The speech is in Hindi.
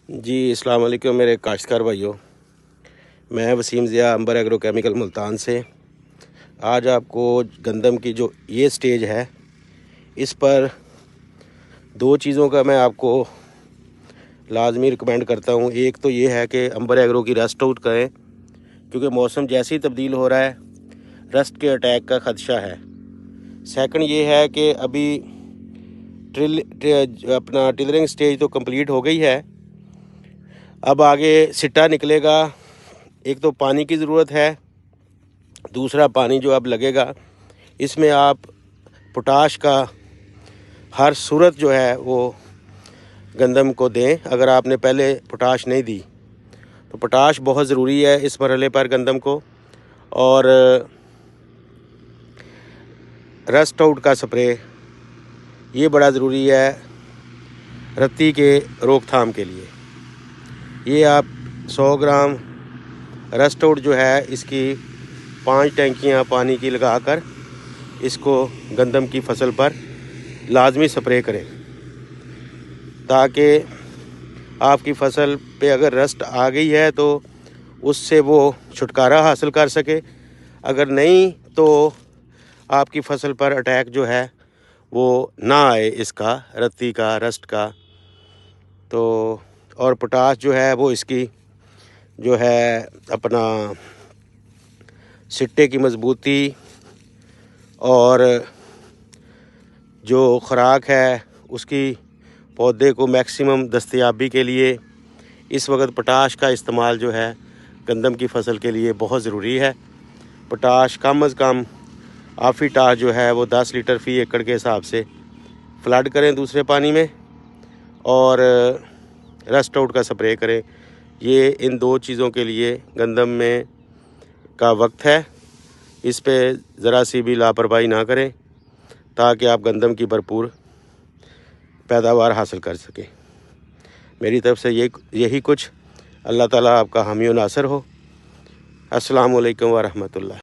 जी अस्सलाम वालेकुम मेरे काश्तकार भाइयों। मैं वसीम ज़िया अंबर एग्रो केमिकल मुल्तान से आज आपको गंदम की जो ये स्टेज है इस पर दो चीज़ों का मैं आपको लाजमी रिकमेंड करता हूँ। एक तो ये है कि अंबर एग्रो की रस्ट आउट करें, क्योंकि मौसम जैसे ही तब्दील हो रहा है रस्ट के अटैक का ख़दशा है। सेकंड ये है कि अभी अपना टिलरिंग स्टेज तो कंप्लीट हो गई है, अब आगे सिट्टा निकलेगा। एक तो पानी की ज़रूरत है, दूसरा पानी जो अब लगेगा इसमें आप पोटाश का हर सूरत जो है वो गंदम को दें। अगर आपने पहले पोटाश नहीं दी तो पोटाश बहुत ज़रूरी है इस मरहले पर गंदम को। और रस्ट आउट का स्प्रे ये बड़ा ज़रूरी है रत्ती के रोकथाम के लिए। ये आप 100 ग्राम रस्ट आउट जो है इसकी 5 टैंकियाँ पानी की लगाकर इसको गंदम की फसल पर लाजमी स्प्रे करें, ताकि आपकी फसल पे अगर रस्ट आ गई है तो उससे वो छुटकारा हासिल कर सके। अगर नहीं तो आपकी फसल पर अटैक जो है वो ना आए, इसका रत्ती का रस्ट का। तो और पोटाश जो है वो इसकी जो है अपना सिट्टे की मजबूती और जो ख़ुराक है उसकी पौधे को मैक्सिमम दस्तयाबी के लिए इस वक्त पोटाश का इस्तेमाल जो है गंदम की फसल के लिए बहुत ज़रूरी है। पोटाश कम अज़ कम आफीटाश जो है वो 10 लीटर फ़ी एकड़ के हिसाब से फ्लड करें दूसरे पानी में, और रस्ट आउट का स्प्रे करें। ये इन दो चीज़ों के लिए गंदम में का वक्त है, इस पे ज़रा सी भी लापरवाही ना करें ताकि आप गंदम की भरपूर पैदावार हासिल कर सकें। मेरी तरफ से यही कुछ। अल्लाह ताला आपका हामी व नासर हो। अस्सलामु अलैकुम व रहमतुल्लाह।